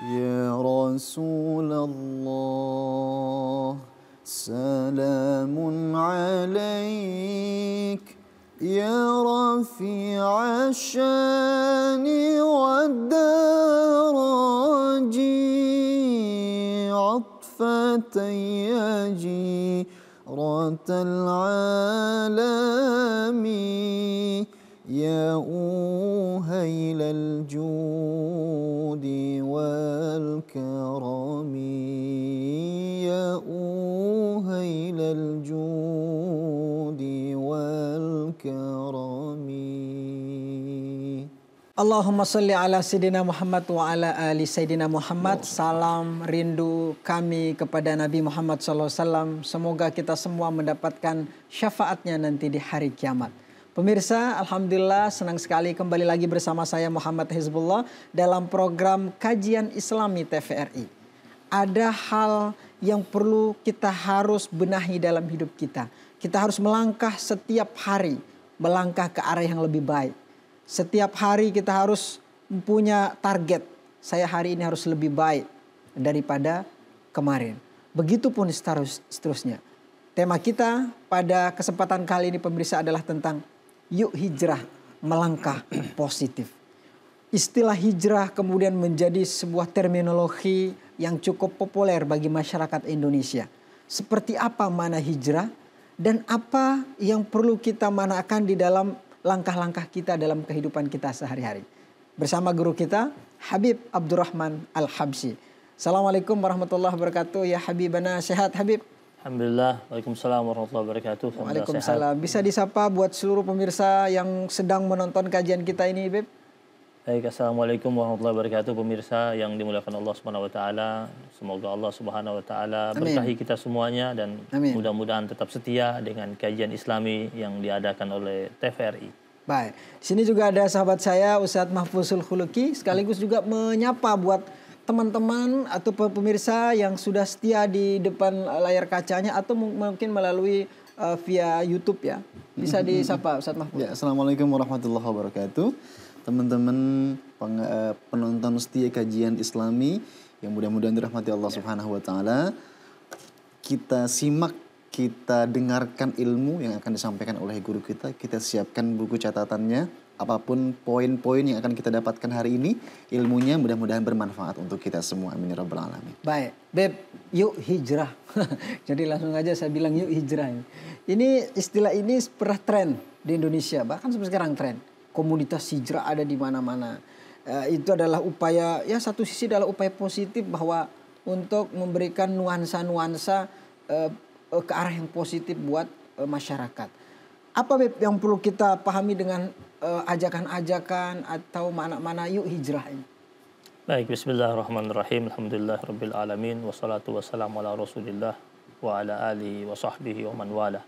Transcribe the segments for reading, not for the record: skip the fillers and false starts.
يا رسول الله سلام عليك يا رفيع الشان والدرج عطفة يا جيرة العالم يا أوهيل الجود والكرم يا أوهيل الجود والكرم. Allahumma salli ala Sayyidina Muhammad wa ala ali Sayyidina Muhammad. Salam rindu kami kepada Nabi Muhammad SAW. Semoga kita semua mendapatkan syafaatnya nanti di hari kiamat. Pemirsa, alhamdulillah senang sekali kembali lagi bersama saya Muhammad Hizbullah dalam program Kajian Islami TVRI. Ada hal yang perlu kita harus benahi dalam hidup kita. Kita harus melangkah setiap hari, melangkah ke arah yang lebih baik. Setiap hari kita harus punya target. Saya hari ini harus lebih baik daripada kemarin. Begitupun seterusnya. Tema kita pada kesempatan kali ini pemirsa adalah tentang yuk hijrah, melangkah positif. Istilah hijrah kemudian menjadi sebuah terminologi yang cukup populer bagi masyarakat Indonesia. Seperti apa makna hijrah dan apa yang perlu kita manakan di dalam langkah-langkah kita dalam kehidupan kita sehari-hari. Bersama guru kita Habib Abdurrahman Al-Habsyi. Assalamualaikum warahmatullahi wabarakatuh. Ya Habibana, sehat Habib? Alhamdulillah, waalaikumsalam warahmatullahi wabarakatuh. Waalaikumsalam. Bisa disapa buat seluruh pemirsa yang sedang menonton kajian kita ini, Beb? Baik, assalamualaikum warahmatullahi wabarakatuh pemirsa yang dimuliakan Allah Subhanahu wa taala. Semoga Allah Subhanahu wa taala berkahi kita semuanya dan mudah-mudahan tetap setia dengan kajian Islami yang diadakan oleh TVRI. Baik. Di sini juga ada sahabat saya Ustadz Mahfuzul Khuluki, sekaligus juga menyapa buat teman-teman atau pemirsa yang sudah setia di depan layar kacanya atau mungkin melalui via YouTube ya. Bisa disapa Ustadz Mahfuz. Ya, assalamualaikum warahmatullahi wabarakatuh. Teman-teman penonton setia kajian Islami yang mudah-mudahan dirahmati Allah Subhanahu wa taala. Kita simak, kita dengarkan ilmu yang akan disampaikan oleh guru kita. Kita siapkan buku catatannya. Apapun poin-poin yang akan kita dapatkan hari ini, ilmunya mudah-mudahan bermanfaat untuk kita semua. Amin ya rabbal alamin. Baik, Beb, yuk hijrah. Jadi langsung aja saya bilang yuk hijrah. Ini istilah ini pernah tren di Indonesia, bahkan sampai sekarang tren. Komunitas hijrah ada di mana-mana. Itu adalah upaya, ya satu sisi adalah upaya positif bahwa untuk memberikan nuansa-nuansa ke arah yang positif buat masyarakat. Apa Beb yang perlu kita pahami dengan ajakan-ajakan atau mana-mana yuk hijrah ini? Baik, bismillahirrahmanirrahim. Alhamdulillah rabbil alamin wassalatu wassalamu ala Rasulillah wa ala alihi wa sahbihi wa man wala.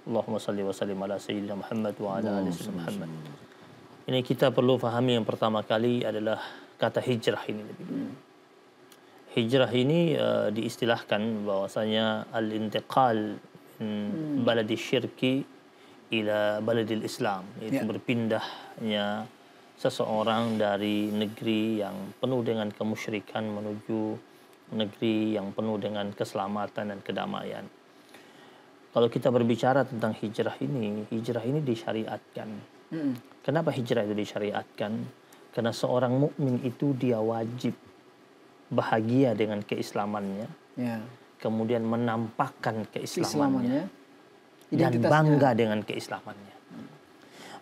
Allahumma salli wa sallim ala sayyidina Muhammad wa ala ali sayyidina Muhammad. Ini kita perlu pahami yang pertama kali adalah kata hijrah ini lebih dulu. Hijrah ini diistilahkan bahwasanya al-intiqal min baladi syirki ila baladil Islam, yaitu berpindahnya seseorang dari negeri yang penuh dengan kemusyrikan menuju negeri yang penuh dengan keselamatan dan kedamaian. Kalau kita berbicara tentang hijrah ini disyariatkan. Kenapa hijrah itu disyariatkan? Karena seorang mukmin itu dia wajib bahagia dengan keislamannya, kemudian menampakkan keislamannya. Dan bangga dengan keislamannya.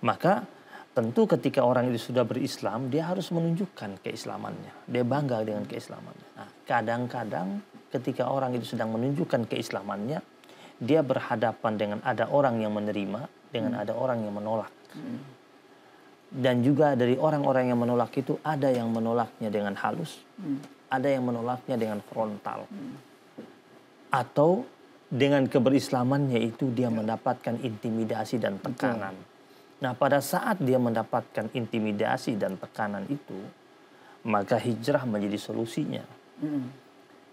Maka tentu ketika orang itu sudah berislam, dia harus menunjukkan keislamannya. Dia bangga dengan keislamannya. Nah, kadang-kadang ketika orang itu sedang menunjukkan keislamannya, dia berhadapan dengan ada orang yang menerima, dengan ada orang yang menolak. Dan juga dari orang-orang yang menolak itu ada yang menolaknya dengan halus, ada yang menolaknya dengan frontal. Atau dengan keberislamannya itu dia mendapatkan intimidasi dan tekanan. Nah, pada saat dia mendapatkan intimidasi dan tekanan itu, maka hijrah menjadi solusinya.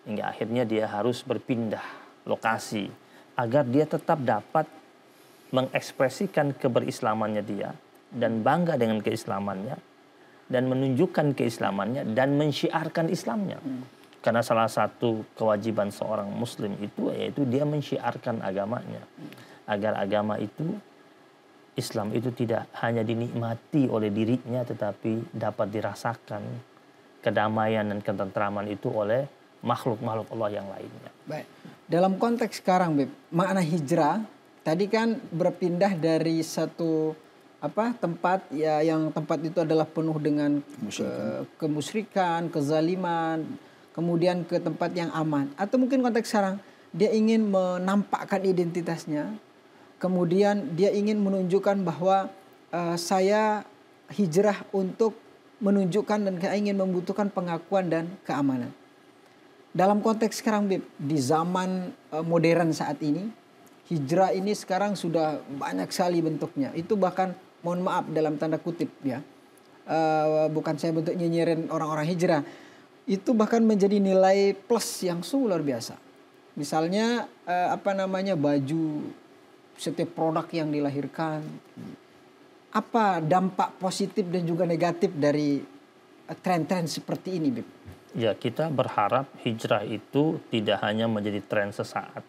Hingga akhirnya dia harus berpindah lokasi agar dia tetap dapat mengekspresikan keberislamannya dia dan bangga dengan keislamannya, dan menunjukkan keislamannya dan mensyiarkan Islamnya. Karena salah satu kewajiban seorang muslim itu yaitu dia mensyiarkan agamanya. Agar agama itu, Islam itu tidak hanya dinikmati oleh dirinya tetapi dapat dirasakan kedamaian dan ketentraman itu oleh makhluk-makhluk Allah yang lainnya. Baik. Dalam konteks sekarang, Beb, makna hijrah tadi kan berpindah dari satu tempat ya, yang tempat itu adalah penuh dengan kemusyrikan, kezaliman, kemudian ke tempat yang aman. Atau mungkin konteks sekarang dia ingin menampakkan identitasnya, kemudian dia ingin menunjukkan bahwa saya hijrah untuk menunjukkan dan ingin membutuhkan pengakuan dan keamanan. Dalam konteks sekarang, Beb, di zaman modern saat ini, hijrah ini sekarang sudah banyak sekali bentuknya. Itu bahkan, mohon maaf dalam tanda kutip ya, bukan saya bentuk nyinyirin orang-orang hijrah. Itu bahkan menjadi nilai plus yang sungguh luar biasa. Misalnya baju, setiap produk yang dilahirkan. Apa dampak positif dan juga negatif dari tren-tren seperti ini, Beb? Ya, kita berharap hijrah itu tidak hanya menjadi tren sesaat.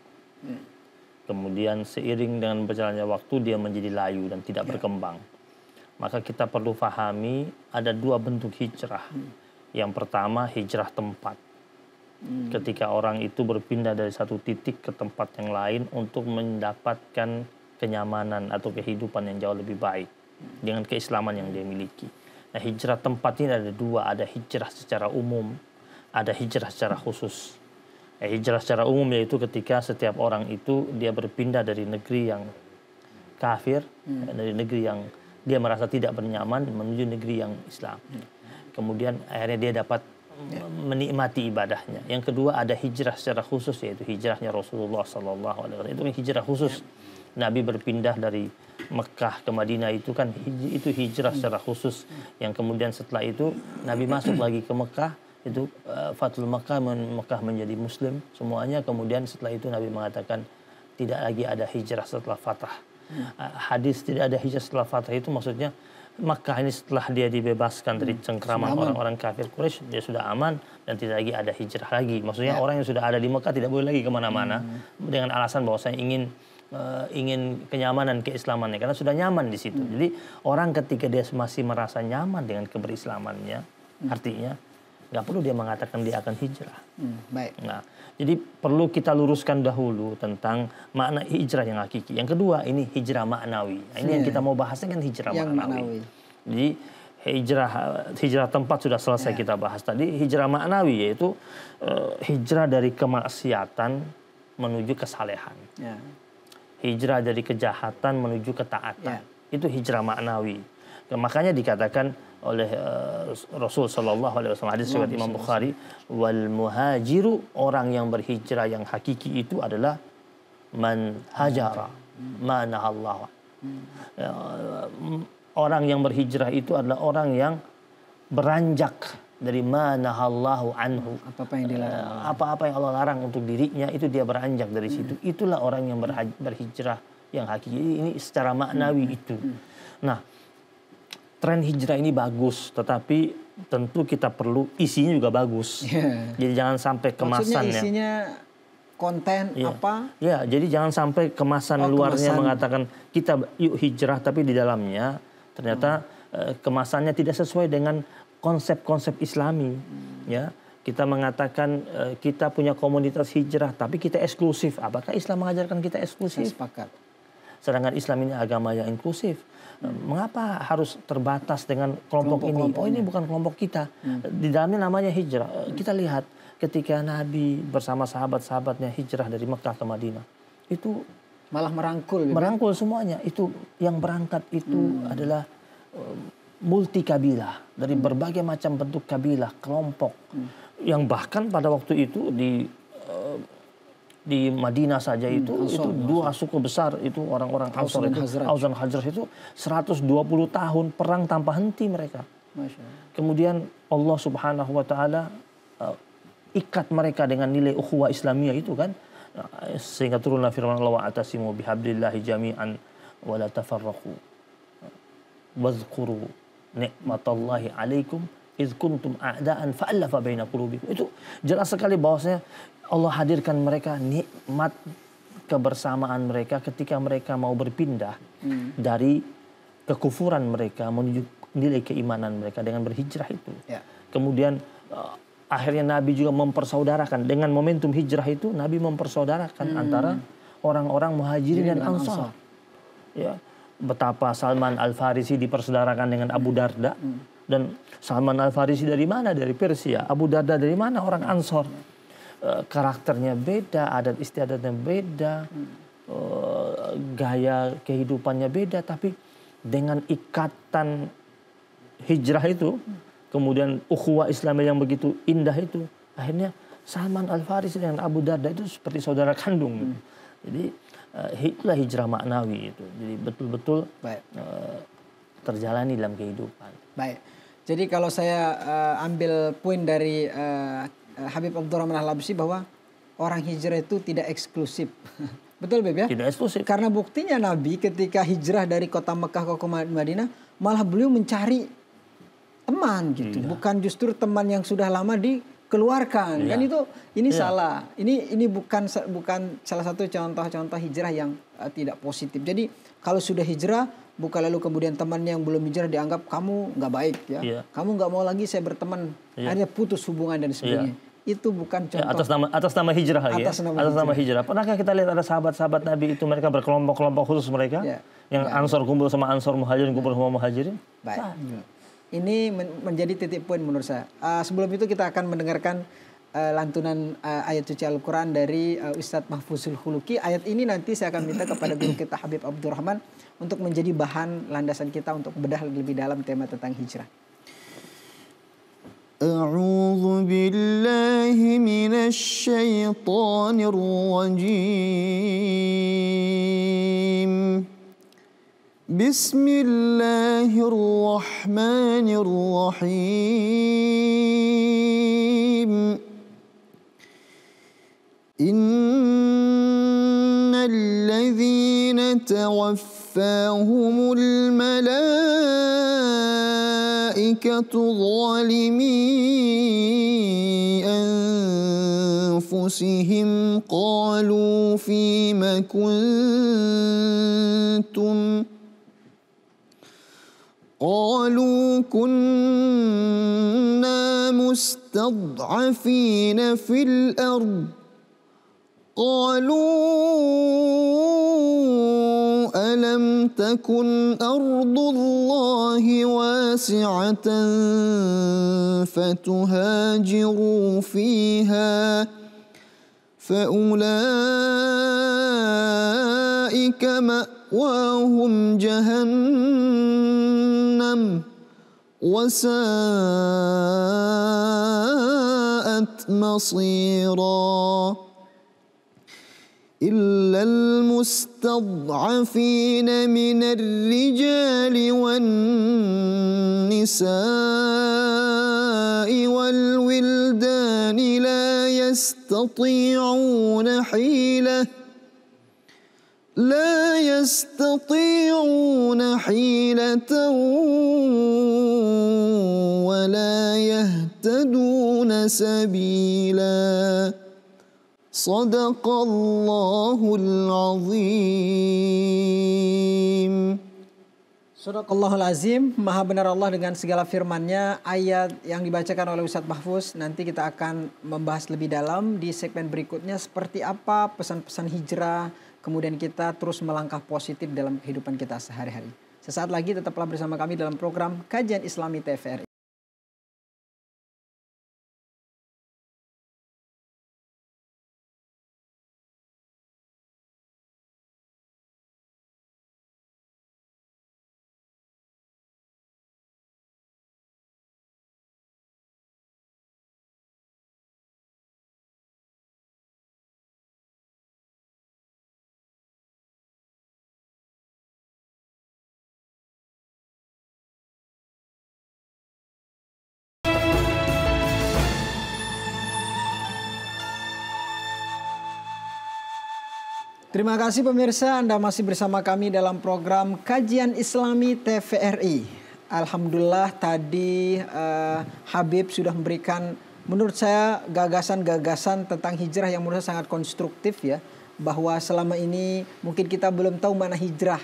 Kemudian seiring dengan berjalannya waktu dia menjadi layu dan tidak berkembang. Maka kita perlu pahami ada dua bentuk hijrah. Yang pertama hijrah tempat. Ketika orang itu berpindah dari satu titik ke tempat yang lain untuk mendapatkan kenyamanan atau kehidupan yang jauh lebih baik dengan keislaman yang dia miliki. Nah, hijrah tempat ini ada dua, ada hijrah secara umum, ada hijrah secara khusus. Hijrah secara umum yaitu ketika setiap orang itu dia berpindah dari negeri yang kafir, dari negeri yang dia merasa tidak bernyaman menuju negeri yang Islam. Kemudian akhirnya dia dapat menikmati ibadahnya. Yang kedua ada hijrah secara khusus yaitu hijrahnya Rasulullah SAW. Itu hijrah khusus. Nabi berpindah dari Mekah ke Madinah itu kan itu hijrah secara khusus. Yang kemudian setelah itu Nabi masuk lagi ke Mekah, itu Fathul Mekah, Mekah menjadi Muslim semuanya. Kemudian setelah itu Nabi mengatakan tidak lagi ada hijrah setelah Fatah. Hadis tidak ada hijrah setelah Fatah itu maksudnya Mekah ini setelah dia dibebaskan dari cengkraman orang-orang kafir Quraisy, dia sudah aman dan tidak lagi ada hijrah lagi. Maksudnya orang yang sudah ada di Mekah tidak boleh lagi kemana-mana dengan alasan bahwa saya ingin kenyamanan keislamannya karena sudah nyaman di situ. Jadi orang ketika dia masih merasa nyaman dengan keberislamannya, artinya nggak perlu dia mengatakan dia akan hijrah. Baik. Nah, jadi perlu kita luruskan dahulu tentang makna hijrah yang hakiki. Yang kedua ini hijrah maknawi. Nah, ini yang kita mau bahas kan hijrah maknawi. Jadi hijrah tempat sudah selesai kita bahas tadi. Hijrah maknawi yaitu hijrah dari kemaksiatan menuju kesalehan. Hijrah dari kejahatan menuju ketaatan. Itu hijrah maknawi. Makanya dikatakan oleh Rasul Sallallahu Alaihi Wasallam, hadis riwayat Imam Bukhari, wal muhajiru, orang yang berhijrah yang hakiki itu adalah man hajara ma nahallahu. Orang yang berhijrah itu adalah orang yang beranjak dari ma nahallahu anhu. Apa-apa yang dilarang. Apa-apa yang Allah larang untuk dirinya itu dia beranjak dari situ. Itulah orang yang berhijrah yang hakiki. Ini secara maknawi itu. Nah, tren hijrah ini bagus, tetapi tentu kita perlu isinya juga bagus. Jadi jangan sampai kemasannya. Maksudnya isinya konten apa? Ya, jadi jangan sampai kemasan luarnya mengatakan kita yuk hijrah, tapi di dalamnya ternyata kemasannya tidak sesuai dengan konsep-konsep Islami. Ya, kita mengatakan kita punya komunitas hijrah, tapi kita eksklusif. Apakah Islam mengajarkan kita eksklusif? Sepakat. Sedangkan Islam ini agama yang inklusif. Mengapa harus terbatas dengan kelompok ini? Oh, ini bukan kelompok kita. Di dalamnya namanya hijrah. Kita lihat ketika Nabi bersama sahabat-sahabatnya hijrah dari Mekah ke Madinah. Itu malah merangkul. Merangkul semuanya. Itu yang berangkat itu adalah multi kabilah. Dari berbagai macam bentuk kabilah, kelompok. Yang bahkan pada waktu itu di Madinah saja itu dua suku besar itu orang-orang Ansar itu Aus dan Khazraj itu 120 tahun perang tanpa henti mereka. Kemudian Allah Subhanahu wa taala ikat mereka dengan nilai ukhuwah Islamiyah itu kan, sehingga turunlah firman Allah, wa'tasimu bihablillahi jami'an wa la tafarraqu wadhkuru nikmatallahi alaikum iz kuntum a'daan fa'alafa baina qulubikum. Itu jelas sekali bahwasanya Allah hadirkan mereka, nikmat kebersamaan mereka ketika mereka mau berpindah dari kekufuran mereka menuju nilai keimanan mereka dengan berhijrah itu. Ya. Kemudian akhirnya Nabi juga mempersaudarakan dengan momentum hijrah itu, Nabi mempersaudarakan antara orang-orang muhajirin dan ansar. Ya, betapa Salman Al-Farisi dipersaudarakan dengan Abu Darda. Dan Salman Al-Farisi dari mana? Dari Persia. Abu Darda dari mana? Orang Ansor. Karakternya beda, adat istiadatnya beda, gaya kehidupannya beda, tapi dengan ikatan hijrah itu, kemudian ukhuwah Islam yang begitu indah itu, akhirnya Salman Al-Farisi dengan Abu Darda itu seperti saudara kandung. Jadi itulah hijrah maknawi itu. Jadi betul-betul terjalani dalam kehidupan. Baik. Jadi kalau saya ambil poin dari Habib Abdurrahman Al-Habsyi bahwa orang hijrah itu tidak eksklusif. Betul Beb ya? Tidak eksklusif. Karena buktinya Nabi ketika hijrah dari kota Mekah ke Madinah, malah beliau mencari teman gitu. Bukan justru teman yang sudah lama dikeluarkan. Kan ini salah. Ini bukan salah satu contoh-contoh hijrah yang tidak positif. Jadi kalau sudah hijrah, bukan lalu kemudian teman yang belum hijrah dianggap kamu nggak baik ya. Kamu nggak mau lagi saya berteman. Akhirnya putus hubungan dan sebagainya. Itu bukan contoh. Atas nama hijrah lagi. Atas nama hijrah. Pernahkah kita lihat ada sahabat-sahabat Nabi itu mereka berkelompok-kelompok khusus mereka? Yang Ansor kumpul sama Ansor, Muhajirin kumpul sama Muhajirin? Baik. Ini menjadi titik poin menurut saya. Sebelum itu kita akan mendengarkan lantunan ayat suci Al-Quran dari Ustadz Mahfuzul Khuluki. Ayat ini nanti saya akan minta kepada guru kita Habib Abdurrahman untuk menjadi bahan landasan kita untuk bedah lebih dalam tema tentang hijrah. A'udzu billahi minasy syaithanir rajim. Bismillahirrahmanirrahim. Innal ladzina tawaffahumul malaikatu zalimi anfusihim qalu fima kuntum قالوا كنا مستضعفين في الأرض قالوا ألم تكن أرض الله واسعة فتهاجروا فيها فأولئك مأواهم جهنم وساءت مصيرا إلا المستضعفين من الرجال والنساء والولدان لا يستطيعون حيلة ولا يهتدون سبيلا Sadaqallahul azim. Sadaqallahul azim. Maha benar Allah dengan segala firman-Nya. Ayat yang dibacakan oleh Ustadz Mahfuz nanti kita akan membahas lebih dalam di segmen berikutnya seperti apa pesan-pesan hijrah, kemudian kita terus melangkah positif dalam kehidupan kita sehari-hari. Sesaat lagi tetaplah bersama kami dalam program Kajian Islami TVRI. Terima kasih pemirsa, Anda masih bersama kami dalam program Kajian Islami TVRI. Alhamdulillah tadi Habib sudah memberikan menurut saya gagasan-gagasan tentang hijrah yang menurut saya sangat konstruktif ya. Bahwa selama ini mungkin kita belum tahu mana hijrah.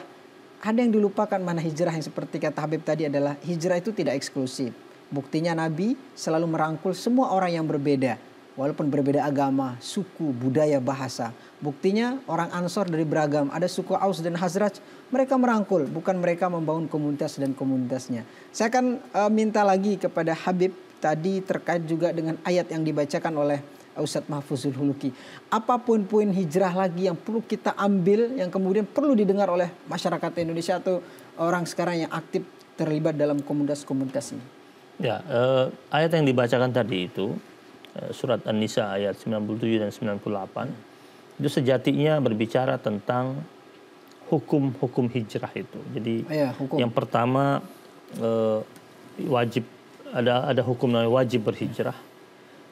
Ada yang dilupakan mana hijrah, yang seperti kata Habib tadi adalah hijrah itu tidak eksklusif. Buktinya Nabi selalu merangkul semua orang yang berbeda. Walaupun berbeda agama, suku, budaya, bahasa. Buktinya orang Ansor dari beragam. Ada suku Aus dan Hazraj. Mereka merangkul, bukan mereka membangun komunitas dan komunitasnya. Saya akan minta lagi kepada Habib tadi terkait juga dengan ayat yang dibacakan oleh Ustadz Mahfuzul Huluki. Apapun poin hijrah lagi yang perlu kita ambil, yang kemudian perlu didengar oleh masyarakat Indonesia atau orang sekarang yang aktif terlibat dalam komunitas-komunitas ini. Ya, ayat yang dibacakan tadi itu surat An-Nisa ayat 97 dan 98 itu sejatinya berbicara tentang hukum-hukum hijrah itu. Jadi yang pertama wajib ada hukum namanya wajib berhijrah.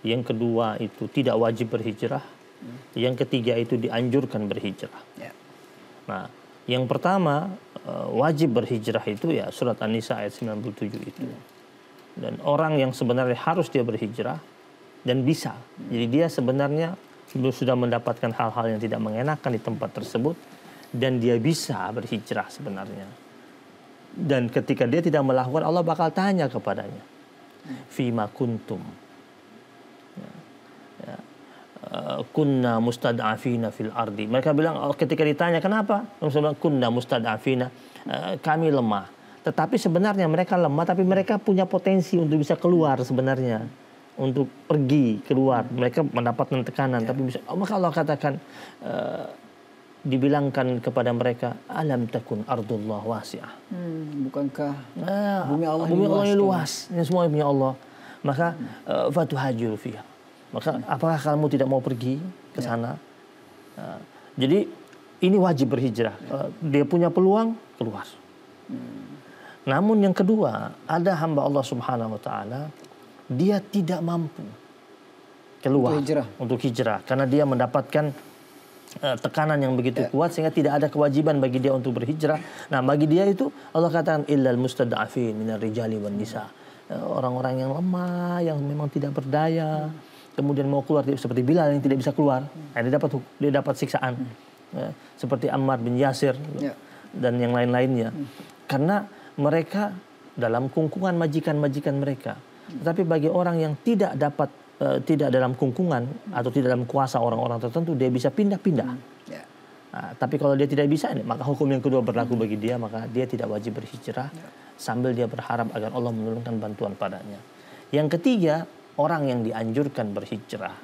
Yang kedua itu tidak wajib berhijrah. Yang ketiga itu dianjurkan berhijrah. Nah, yang pertama wajib berhijrah itu ya surat An-Nisa ayat 97 itu. Dan orang yang sebenarnya harus dia berhijrah dan bisa. Jadi dia sebenarnya sudah mendapatkan hal-hal yang tidak mengenakan di tempat tersebut dan dia bisa berhijrah sebenarnya. Dan ketika dia tidak melakukan, Allah bakal tanya kepadanya, fima kuntum, kunna mustad'afina fil ardi. Mereka bilang ketika ditanya kenapa, mereka bilang kunna mustad'afina, kami lemah. Tetapi sebenarnya mereka lemah, tapi mereka punya potensi untuk bisa keluar sebenarnya, untuk pergi keluar. Mereka mendapatkan tekanan, tapi bisa. Maka Allah katakan, dibilangkan kepada mereka, alam takun ardullah wasi'ah. Bukankah bumi Allah yang luas? Ini semua punya Allah. Maka fatuhajiru fiha. Maka apakah kamu tidak mau pergi ke sana? Jadi ini wajib berhijrah. Dia punya peluang keluar. Namun yang kedua, ada hamba Allah Subhanahu wa taala, dia tidak mampu keluar untuk hijrah karena dia mendapatkan tekanan yang begitu kuat sehingga tidak ada kewajiban bagi dia untuk berhijrah. Nah, bagi dia itu Allah katakan illal mustad'afin minar rijali wan nisa. Orang-orang yang lemah, yang memang tidak berdaya, kemudian mau keluar seperti Bilal yang tidak bisa keluar. Nah, dia dapat siksaan. Seperti Ammar bin Yasir dan yang lain-lainnya. Karena mereka dalam kungkungan majikan-majikan mereka. Tetapi bagi orang yang tidak dalam kungkungan atau tidak dalam kuasa orang-orang tertentu, dia bisa pindah-pindah. Nah, tapi kalau dia tidak bisa, maka hukum yang kedua berlaku bagi dia, maka dia tidak wajib berhijrah sambil dia berharap agar Allah menurunkan bantuan padanya. Yang ketiga, orang yang dianjurkan berhijrah.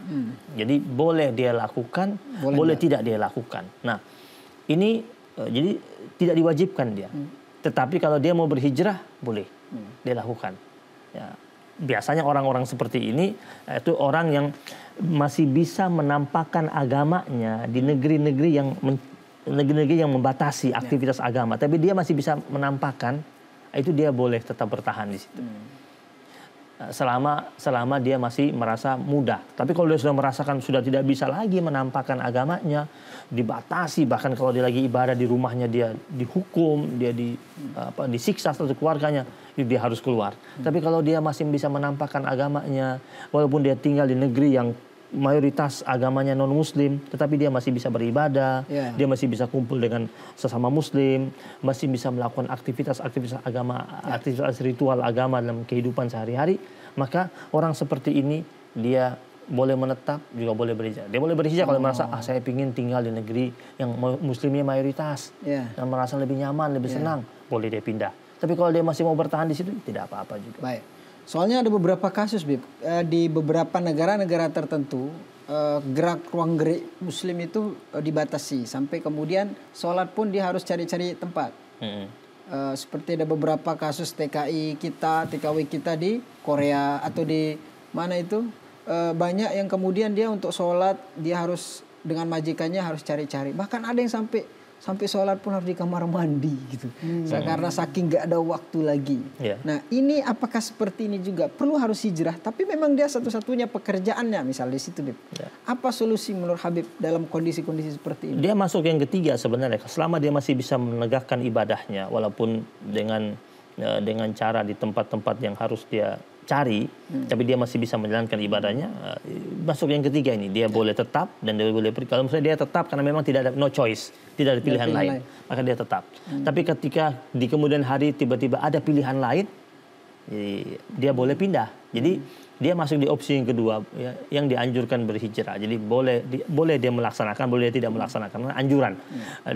Jadi boleh dia lakukan, boleh tidak dia lakukan. Nah, ini jadi tidak diwajibkan dia. Tetapi kalau dia mau berhijrah, boleh dia lakukan. Ya, biasanya orang-orang seperti ini itu orang yang masih bisa menampakkan agamanya di negeri-negeri yang membatasi aktivitas agama. Tapi dia masih bisa menampakkan, itu dia boleh tetap bertahan di situ. Selama dia masih merasa muda. Tapi kalau dia sudah merasakan sudah tidak bisa lagi menampakkan agamanya, dibatasi, bahkan kalau dia lagi ibadah di rumahnya dia dihukum, dia disiksa satu keluarganya, dia harus keluar. Tapi kalau dia masih bisa menampakkan agamanya, walaupun dia tinggal di negeri yang mayoritas agamanya non muslim, tetapi dia masih bisa beribadah, dia masih bisa kumpul dengan sesama muslim, masih bisa melakukan aktivitas agama, aktivitas ritual agama dalam kehidupan sehari-hari, maka orang seperti ini dia boleh menetap, juga boleh berhijrah. Dia boleh berhijrah kalau merasa saya ingin tinggal di negeri yang muslimnya mayoritas, dan merasa lebih nyaman, lebih senang, boleh dia pindah. Tapi kalau dia masih mau bertahan di situ, tidak apa-apa juga. Baik. Soalnya ada beberapa kasus, Bib, di beberapa negara-negara tertentu gerak ruang gerik Muslim itu dibatasi sampai kemudian sholat pun dia harus cari-cari tempat. Seperti ada beberapa kasus TKW kita di Korea atau di mana itu banyak yang kemudian dia untuk sholat dia harus dengan majikannya harus cari-cari. Bahkan ada yang sampai sholat pun harus di kamar mandi gitu. Karena saking gak ada waktu lagi. Nah, ini apakah seperti ini juga perlu harus hijrah? Tapi memang dia satu-satunya pekerjaannya misalnya di situ, Bib. Apa solusi menurut Habib dalam kondisi-kondisi seperti ini? Dia masuk yang ketiga sebenarnya. Selama dia masih bisa menegakkan ibadahnya, walaupun dengan dengan cara di tempat-tempat yang harus dia cari, tapi dia masih bisa menjalankan ibadahnya, masuk yang ketiga ini, dia boleh tetap dan dia boleh pergi. Kalau misalnya dia tetap karena memang tidak ada no choice, tidak ada pilihan lain, maka dia tetap. Tapi ketika di kemudian hari tiba-tiba ada pilihan lain, dia boleh pindah. Jadi dia masuk di opsi yang kedua, ya, yang dianjurkan berhijrah. Jadi boleh dia melaksanakan, boleh dia tidak melaksanakan, karena anjuran.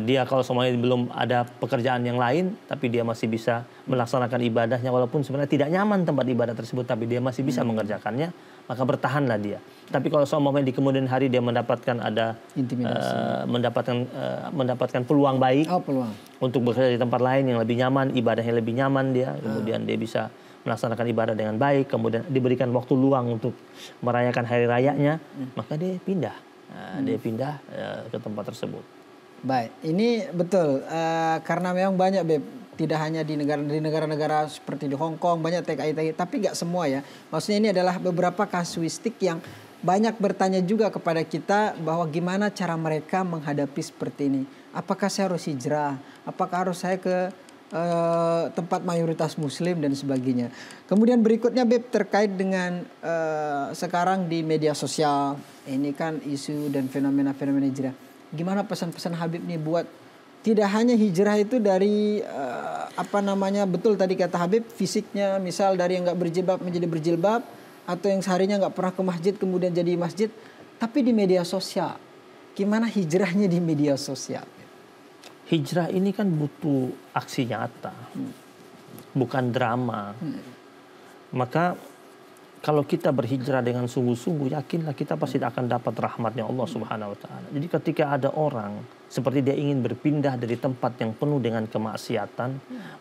Dia kalau semuanya belum ada pekerjaan yang lain, tapi dia masih bisa melaksanakan ibadahnya, walaupun sebenarnya tidak nyaman tempat ibadah tersebut, tapi dia masih bisa mengerjakannya, maka bertahanlah dia. Tapi kalau semuanya di kemudian hari dia mendapatkan ada mendapatkan peluang baik untuk bekerja di tempat lain yang lebih nyaman, ibadahnya lebih nyaman dia, kemudian dia bisa melaksanakan ibadah dengan baik, kemudian diberikan waktu luang untuk merayakan hari rayanya, maka dia pindah. Dia pindah ke tempat tersebut. Baik, ini betul. Karena memang banyak, Beb, tidak hanya di negara-negara seperti di Hong Kong, banyak TKI, tapi nggak semua ya. Maksudnya ini adalah beberapa kasuistik yang banyak bertanya juga kepada kita bahwa gimana cara mereka menghadapi seperti ini. Apakah saya harus hijrah? Apakah harus saya ke tempat mayoritas muslim dan sebagainya. Kemudian berikutnya, Beb, terkait dengan sekarang di media sosial ini kan isu dan fenomena-fenomena hijrah. Gimana pesan-pesan Habib nih buat tidak hanya hijrah itu dari betul tadi kata Habib, fisiknya, misal dari yang nggak berjilbab menjadi berjilbab, atau yang seharinya nggak pernah ke masjid kemudian jadi masjid, tapi di media sosial. Gimana hijrahnya di media sosial? Hijrah ini kan butuh aksi nyata, bukan drama. Maka kalau kita berhijrah dengan sungguh-sungguh, yakinlah kita pasti akan dapat rahmatnya Allah Subhanahu Wa Taala. Jadi ketika ada orang seperti dia ingin berpindah dari tempat yang penuh dengan kemaksiatan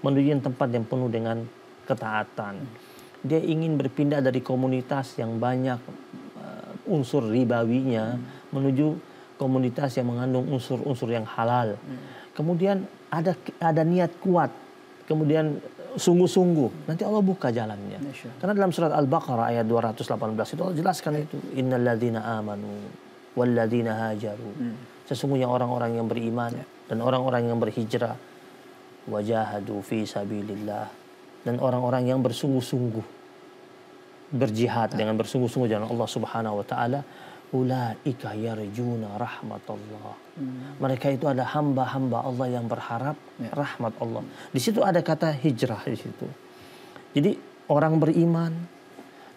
menuju tempat yang penuh dengan ketaatan, dia ingin berpindah dari komunitas yang banyak unsur ribawinya menuju komunitas yang mengandung unsur-unsur yang halal. Kemudian ada niat kuat, kemudian sungguh-sungguh, nanti Allah buka jalannya. Karena dalam surat Al-Baqarah ayat 218 itu Allah jelaskan itu, innalladzina amanu walladzina hajaru. Sesungguhnya orang-orang yang beriman dan orang-orang yang berhijrah, wajahadu fi sabilillah, dan orang-orang yang bersungguh-sungguh berjihad dengan bersungguh-sungguh jalan Allah Subhanahu wa taala, ulaika yarjuna rahmatullah. Mereka itu ada hamba-hamba Allah yang berharap rahmat Allah. Di situ ada kata hijrah di situ. Jadi orang beriman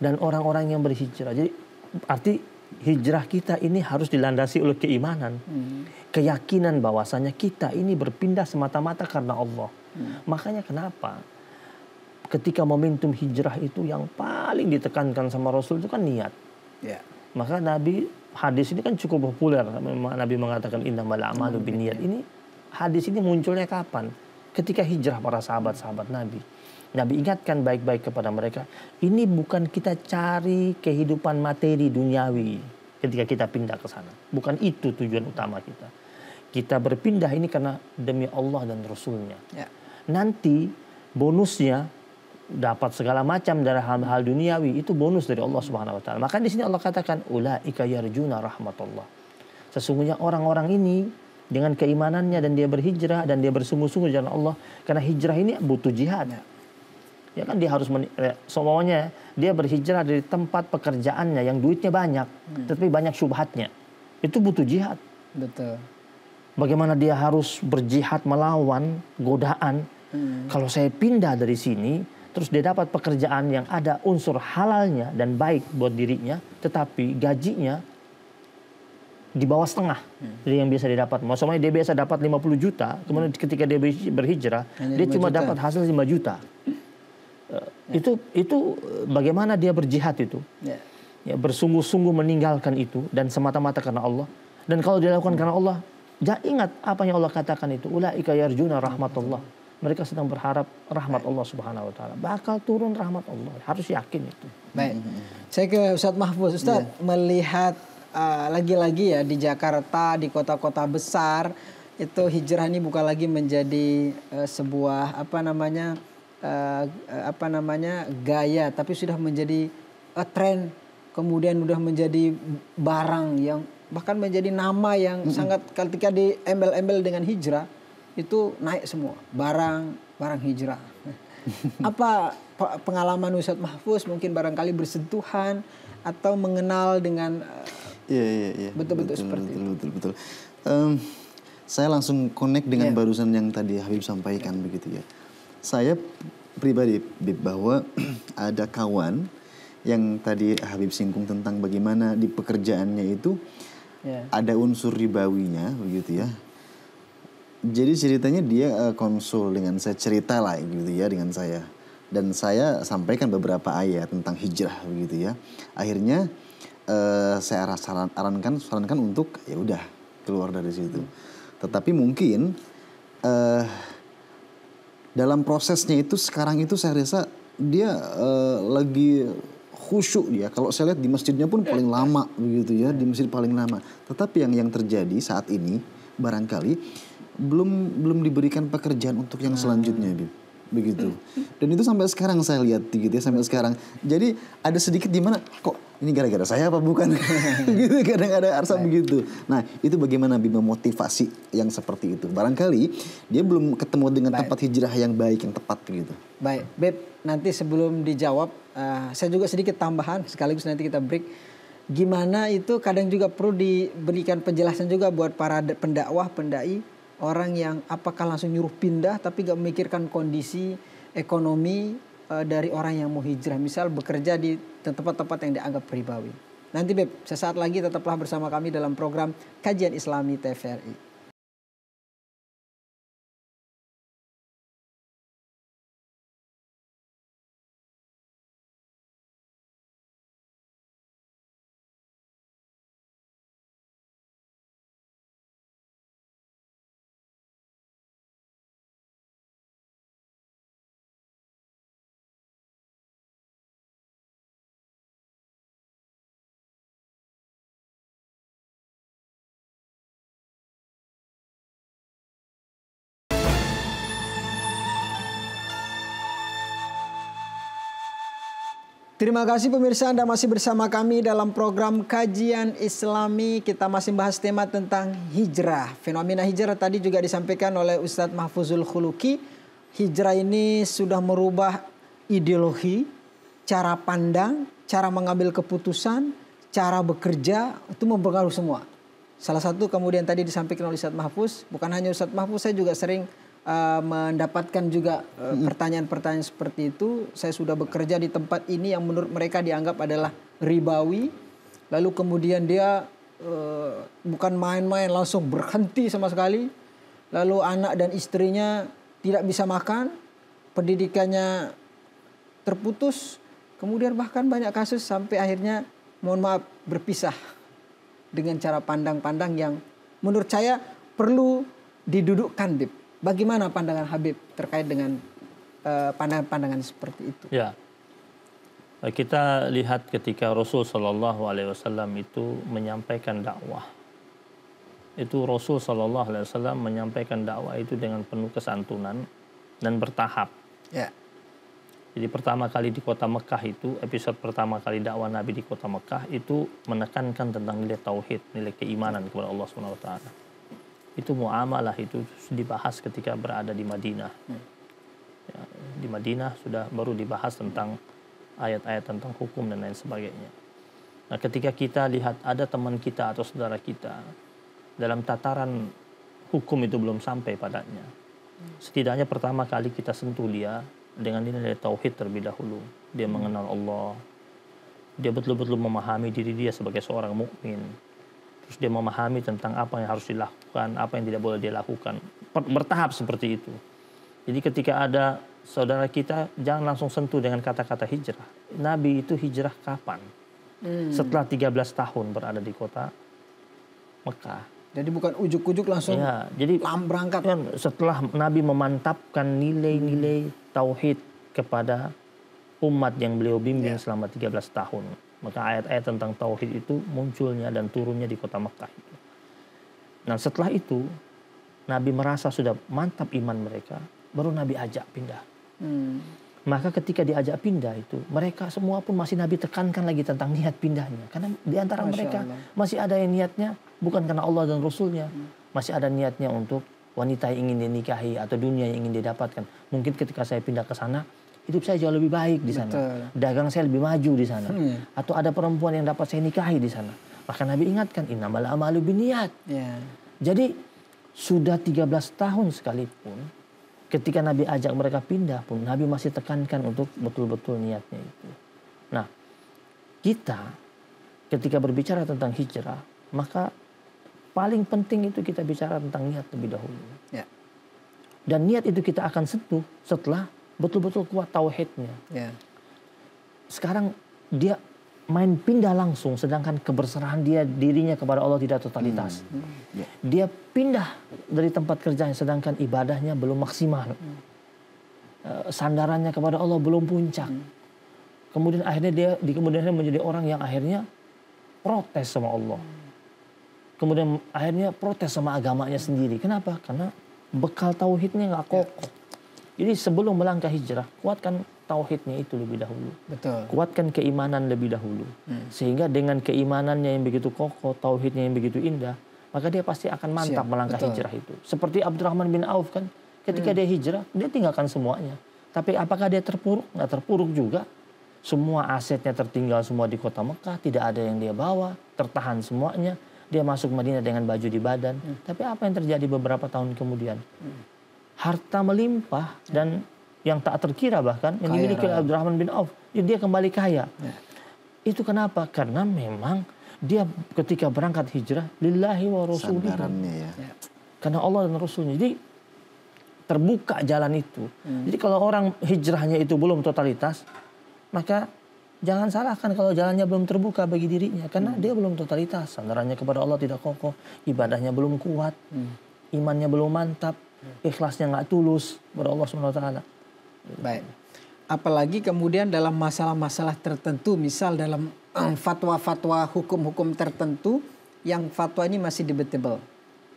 dan orang-orang yang berhijrah. Jadi arti hijrah kita ini harus dilandasi oleh keimanan. Keyakinan bahwasanya kita ini berpindah semata-mata karena Allah. Makanya kenapa ketika momentum hijrah itu yang paling ditekankan sama Rasul itu kan niat. Maka Nabi, hadis ini kan cukup populer. Nabi mengatakan innamal a'malu binniyat. Ini hadis ini munculnya kapan? Ketika hijrah para sahabat-sahabat Nabi. Nabi ingatkan baik-baik kepada mereka, ini bukan kita cari kehidupan materi duniawi ketika kita pindah ke sana. Bukan itu tujuan utama kita. Kita berpindah ini karena demi Allah dan Rasulnya. Nanti bonusnya dapat segala macam dari hal-hal duniawi, itu bonus dari Allah Subhanahu wa taala. Maka di sini Allah katakan ulaika yarjuna rahmatullah. Sesungguhnya orang-orang ini dengan keimanannya dan dia berhijrah dan dia bersungguh-sungguh jalan Allah, karena hijrah ini butuh jihad. Ya kan dia harus semuanya dia berhijrah dari tempat pekerjaannya yang duitnya banyak, tapi banyak syubhatnya. Itu butuh jihad. Betul. Bagaimana dia harus berjihad melawan godaan. Kalau saya pindah dari sini, terus dia dapat pekerjaan yang ada unsur halalnya dan baik buat dirinya, tetapi gajinya di bawah setengah dari yang biasa dia dapat. Maksudnya dia biasa dapat 50 juta, kemudian ketika dia berhijrah, dia cuma dapat hasil 5 juta. Itu bagaimana dia berjihad itu? Ya, bersungguh-sungguh meninggalkan itu dan semata-mata karena Allah. Dan kalau dilakukan karena Allah, ingat apa yang Allah katakan itu, ulaika yarjuna rahmatullah. Mereka sedang berharap rahmat Allah Subhanahu wa taala. Bakal turun rahmat Allah. Harus yakin itu. Baik. Saya ke Ustadz Mahfuz. Ustadz melihat lagi-lagi ya di Jakarta, di kota-kota besar, itu hijrah ini bukan lagi menjadi sebuah gaya, tapi sudah menjadi tren, kemudian sudah menjadi barang yang bahkan menjadi nama yang sangat, ketika di embel-embel dengan hijrah itu naik semua, barang hijrah. Apa pengalaman Ustadz Mahfuz mungkin barangkali bersentuhan atau mengenal dengan Iya. betul-betul seperti itu. Betul. Saya langsung connect dengan barusan yang tadi Habib sampaikan begitu ya. Saya pribadi Bib, bahwa ada kawan yang tadi Habib singgung tentang bagaimana di pekerjaannya itu ada unsur ribawinya begitu ya. Jadi ceritanya dia konsul dengan saya, cerita lah gitu ya dengan saya. Dan saya sampaikan beberapa ayat tentang hijrah begitu ya. Akhirnya saya sarankan untuk ya udah keluar dari situ. Tetapi mungkin dalam prosesnya itu sekarang itu saya rasa dia lagi khusyuk dia. Kalau saya lihat di masjidnya pun paling lama begitu ya, di masjid paling lama. Tetapi yang terjadi saat ini barangkali belum diberikan pekerjaan untuk yang selanjutnya, Bib. Begitu. Dan itu sampai sekarang saya lihat gitu ya, sampai sekarang. Jadi ada sedikit di mana kok ini gara-gara saya apa bukan? Gitu, kadang ada rasa begitu. Nah, itu bagaimana Bib memotivasi yang seperti itu? Barangkali dia belum ketemu dengan tempat hijrah yang baik, yang tepat gitu. Baik, Beb, nanti sebelum dijawab, saya juga sedikit tambahan sekaligus nanti kita break. Gimana itu kadang juga perlu diberikan penjelasan juga buat para pendakwah, pendai, orang yang apakah langsung nyuruh pindah tapi gak memikirkan kondisi ekonomi dari orang yang mau hijrah. Misal bekerja di tempat-tempat yang dianggap ribawi. Nanti Beb, sesaat lagi tetaplah bersama kami dalam program Kajian Islami TVRI. Terima kasih pemirsa, Anda masih bersama kami dalam program Kajian Islami. Kita masih bahas tema tentang hijrah. Fenomena hijrah tadi juga disampaikan oleh Ustadz Mahfuzul Khuluki. Hijrah ini sudah merubah ideologi, cara pandang, cara mengambil keputusan, cara bekerja, itu mempengaruhi semua. Salah satu kemudian tadi disampaikan oleh Ustadz Mahfuz, bukan hanya Ustadz Mahfuz, saya juga sering mendapatkan juga pertanyaan-pertanyaan seperti itu. Saya sudah bekerja di tempat ini yang menurut mereka dianggap adalah ribawi. Lalu kemudian dia bukan main-main, langsung berhenti sama sekali. Lalu anak dan istrinya tidak bisa makan, pendidikannya terputus. Kemudian bahkan banyak kasus sampai akhirnya mohon maaf berpisah dengan cara pandang-pandang yang menurut saya perlu didudukkan, Bib. Bagaimana pandangan Habib terkait dengan pandangan-pandangan seperti itu? Ya, kita lihat ketika Rasul Shallallahu Alaihi Wasallam itu menyampaikan dakwah, itu Rasul Shallallahu Alaihi Wasallam menyampaikan dakwah itu dengan penuh kesantunan dan bertahap. Ya. Jadi pertama kali di kota Mekah itu, episode pertama kali dakwah Nabi di kota Mekah itu menekankan tentang nilai tauhid, nilai keimanan kepada Allah Subhanahu Wa Taala. Itu muamalah itu dibahas ketika berada di Madinah. Ya, di Madinah sudah baru dibahas tentang ayat-ayat tentang hukum dan lain sebagainya. Nah, ketika kita lihat ada teman kita atau saudara kita dalam tataran hukum itu belum sampai padanya, setidaknya pertama kali kita sentuh dia dengan nilai tauhid terlebih dahulu. Dia mengenal Allah, dia betul-betul memahami diri dia sebagai seorang mukmin. Terus dia memahami tentang apa yang harus dilakukan, apa yang tidak boleh dia lakukan. Bertahap seperti itu. Jadi ketika ada saudara kita, jangan langsung sentuh dengan kata-kata hijrah. Nabi itu hijrah kapan? Setelah 13 tahun berada di kota Mekah. Jadi bukan ujuk-ujuk langsung ya, jadi berangkat. Kan setelah Nabi memantapkan nilai-nilai tauhid kepada umat yang beliau bimbing selama 13 tahun. Maka ayat-ayat tentang tauhid itu munculnya dan turunnya di kota Mekah. Nah setelah itu Nabi merasa sudah mantap iman mereka, baru Nabi ajak pindah. Maka ketika diajak pindah itu, mereka semua pun masih Nabi tekankan lagi tentang niat pindahnya. Karena di antara mereka masih ada yang niatnya bukan karena Allah dan Rasulnya, masih ada niatnya untuk wanita yang ingin dinikahi atau dunia yang ingin didapatkan. Mungkin ketika saya pindah ke sana, hidup saya jauh lebih baik di sana. Betul. Dagang saya lebih maju di sana. Atau ada perempuan yang dapat saya nikahi di sana. Maka Nabi ingatkan, innamal a'malu binniyat. Ya. Jadi sudah 13 tahun sekalipun, ketika Nabi ajak mereka pindah pun, Nabi masih tekankan untuk betul-betul niatnya itu. Nah, kita ketika berbicara tentang hijrah, maka paling penting itu kita bicara tentang niat lebih dahulu. Ya. Dan niat itu kita akan sentuh setelah betul-betul kuat tauhidnya. Ya. Sekarang dia main pindah langsung, sedangkan keberserahan dirinya kepada Allah tidak totalitas. Dia pindah dari tempat kerjanya, sedangkan ibadahnya belum maksimal. Sandarannya kepada Allah belum puncak. Kemudian akhirnya dia di kemudian hari menjadi orang yang akhirnya protes sama Allah. Kemudian akhirnya protes sama agamanya sendiri. Kenapa? Karena bekal tauhidnya nggak kokoh. Jadi sebelum melangkah hijrah, kuatkan tauhidnya itu lebih dahulu. Betul. Kuatkan keimanan lebih dahulu. Sehingga dengan keimanannya yang begitu kokoh, tauhidnya yang begitu indah, maka dia pasti akan mantap melangkah hijrah itu. Seperti Abdurrahman bin Auf kan, ketika dia hijrah, dia tinggalkan semuanya. Tapi apakah dia terpuruk? Nggak terpuruk juga. Semua asetnya tertinggal semua di kota Mekah, tidak ada yang dia bawa, tertahan semuanya. Dia masuk Madinah dengan baju di badan. Tapi apa yang terjadi beberapa tahun kemudian? Harta melimpah dan yang tak terkira bahkan yang dimiliki oleh Abdurrahman bin Auf, dia kembali kaya. Itu kenapa? Karena memang dia ketika berangkat hijrah lillahi wa rasulihi. Karena Allah dan Rasulnya. Jadi terbuka jalan itu. Jadi kalau orang hijrahnya itu belum totalitas, maka jangan salahkan kalau jalannya belum terbuka bagi dirinya. Karena dia belum totalitas. Sandarannya kepada Allah tidak kokoh. Ibadahnya belum kuat. Imannya belum mantap. Ikhlasnya nggak tulus kepada Allah SWT. Baik. Apalagi kemudian dalam masalah-masalah tertentu. Misal dalam fatwa-fatwa hukum-hukum tertentu. Yang fatwa ini masih debatable.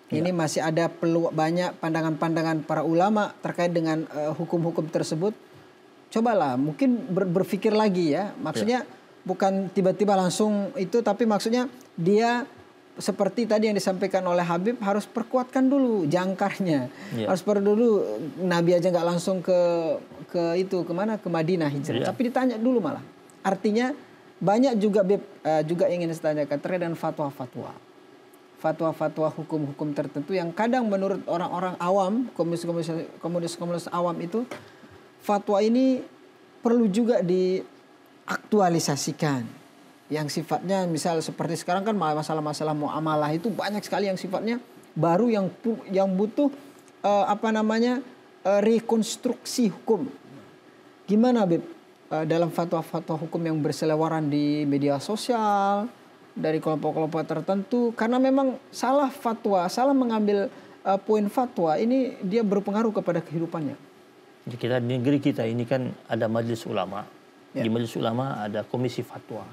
Ini masih ada banyak pandangan-pandangan para ulama terkait dengan hukum-hukum tersebut. Cobalah mungkin berpikir lagi ya. Maksudnya bukan tiba-tiba langsung itu, tapi maksudnya dia seperti tadi yang disampaikan oleh Habib, harus perkuatkan dulu jangkarnya. Harus dulu, Nabi aja nggak langsung ke itu kemana, ke Madinah hijrah. Tapi ditanya dulu malah. Artinya banyak juga juga ingin saya tanyakan terkait dengan fatwa-fatwa. Fatwa-fatwa hukum-hukum tertentu yang kadang menurut orang-orang awam, komunis awam itu, fatwa ini perlu juga diaktualisasikan. Yang sifatnya misal seperti sekarang kan masalah-masalah muamalah itu banyak sekali yang sifatnya baru yang butuh rekonstruksi hukum. Gimana Beb dalam fatwa-fatwa hukum yang berseliweran di media sosial dari kelompok-kelompok tertentu, karena memang salah mengambil poin fatwa ini dia berpengaruh kepada kehidupannya. Di negeri kita ini kan ada majelis ulama. Di majelis ulama ada komisi fatwa.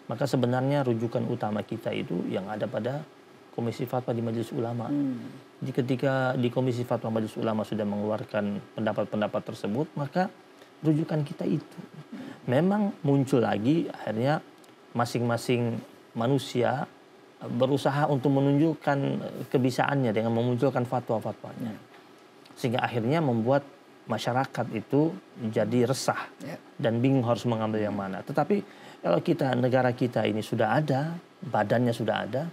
Maka sebenarnya rujukan utama kita itu yang ada pada komisi fatwa di majelis ulama. Jadi ketika di komisi fatwa majelis ulama sudah mengeluarkan pendapat-pendapat tersebut, maka rujukan kita itu. Memang muncul lagi akhirnya masing-masing manusia berusaha untuk menunjukkan kebisaannya dengan memunculkan fatwa-fatwanya. Sehingga akhirnya membuat masyarakat itu jadi resah dan bingung harus mengambil yang mana. Tetapi kalau negara kita ini sudah ada, badannya sudah ada,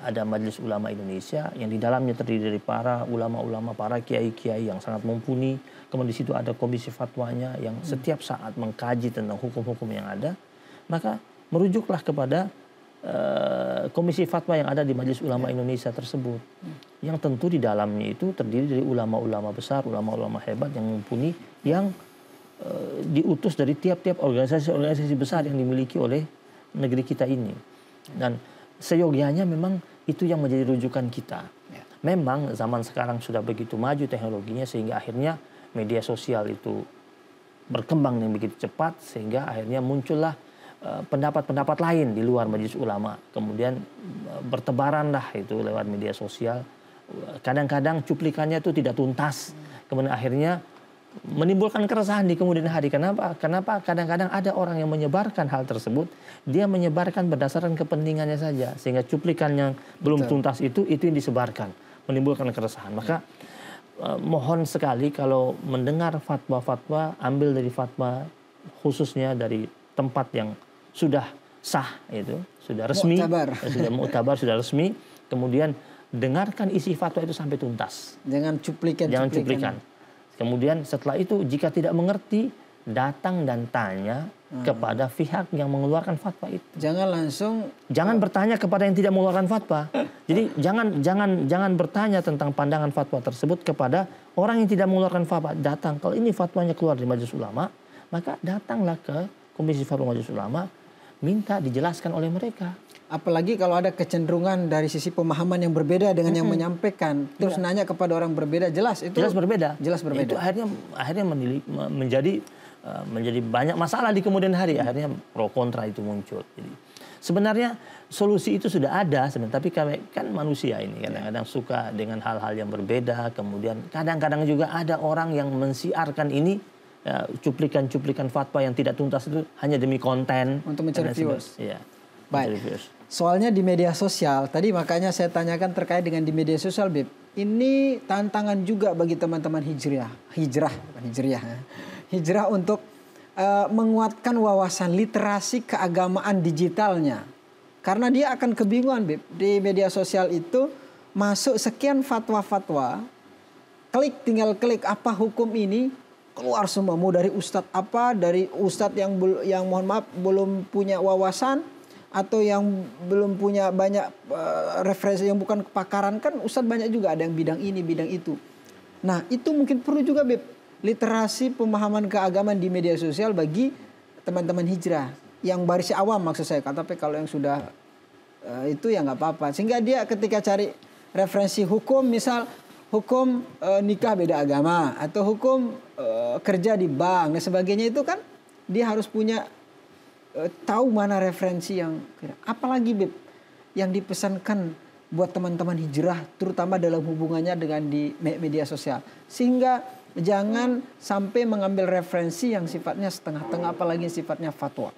ada Majelis Ulama Indonesia yang di dalamnya terdiri dari para ulama-ulama, para kiai-kiai yang sangat mumpuni. Kemudian di situ ada komisi fatwanya yang setiap saat mengkaji tentang hukum-hukum yang ada. Maka merujuklah kepada komisi fatwa yang ada di Majelis Ulama Indonesia tersebut, yang tentu di dalamnya itu terdiri dari ulama-ulama besar, ulama-ulama hebat yang mumpuni, yang diutus dari tiap-tiap organisasi-organisasi besar yang dimiliki oleh negeri kita ini. Dan seyogianya memang itu yang menjadi rujukan kita. Memang zaman sekarang sudah begitu maju teknologinya sehingga akhirnya media sosial itu berkembang dengan begitu cepat, sehingga akhirnya muncullah pendapat-pendapat lain di luar majelis ulama. Kemudian bertebaranlah itu lewat media sosial. Kadang-kadang cuplikannya itu tidak tuntas. Kemudian akhirnya menimbulkan keresahan di kemudian hari. Kenapa? Kadang-kadang ada orang yang menyebarkan hal tersebut. Dia menyebarkan berdasarkan kepentingannya saja. Sehingga cuplikan yang belum tuntas itu yang disebarkan. menimbulkan keresahan. Maka mohon sekali kalau mendengar fatwa-fatwa, ambil dari fatwa khususnya dari tempat yang sudah sah, itu sudah resmi, sudah muktabar, sudah resmi. Kemudian dengarkan isi fatwa itu sampai tuntas. Jangan cuplikan. Kemudian setelah itu jika tidak mengerti, datang dan tanya kepada pihak yang mengeluarkan fatwa itu. Jangan bertanya kepada yang tidak mengeluarkan fatwa. Jadi jangan bertanya tentang pandangan fatwa tersebut kepada orang yang tidak mengeluarkan fatwa. Datang, kalau ini fatwanya keluar dari Majelis Ulama, maka datanglah ke Komisi Fatwa Majelis Ulama, minta dijelaskan oleh mereka. Apalagi kalau ada kecenderungan dari sisi pemahaman yang berbeda dengan yang menyampaikan, terus nanya kepada orang berbeda, jelas berbeda. Itu akhirnya menjadi banyak masalah di kemudian hari. Akhirnya pro kontra itu muncul. Jadi sebenarnya solusi itu sudah ada sebenarnya, tapi kan manusia ini kadang-kadang suka dengan hal-hal yang berbeda. Kemudian kadang-kadang juga ada orang yang mensiarkan ini, cuplikan-cuplikan fatwa yang tidak tuntas itu hanya demi konten untuk mencari viewers. Iya. Baik. Soalnya di media sosial, tadi makanya saya tanyakan terkait dengan di media sosial, Bib. Ini tantangan juga bagi teman-teman hijrah untuk menguatkan wawasan literasi keagamaan digitalnya. Karena dia akan kebingungan, Bib. Di media sosial itu masuk sekian fatwa-fatwa, tinggal klik apa hukum ini, keluar semua. Mau dari ustadz apa, dari ustadz yang mohon maaf belum punya wawasan, atau yang belum punya banyak referensi yang bukan kepakaran, kan ustadz banyak juga, ada yang bidang ini, bidang itu. Nah itu mungkin perlu juga, Beb, literasi pemahaman keagamaan di media sosial bagi teman-teman hijrah yang baris awam maksud saya. Tapi kalau yang sudah itu ya nggak apa-apa, sehingga dia ketika cari referensi hukum, misal hukum nikah beda agama atau hukum kerja di bank dan sebagainya, itu kan dia harus punya tahu mana referensi yang, apalagi Beb, yang dipesankan buat teman-teman hijrah terutama dalam hubungannya dengan di media sosial, sehingga jangan sampai mengambil referensi yang sifatnya setengah-tengah, apalagi sifatnya fatwa.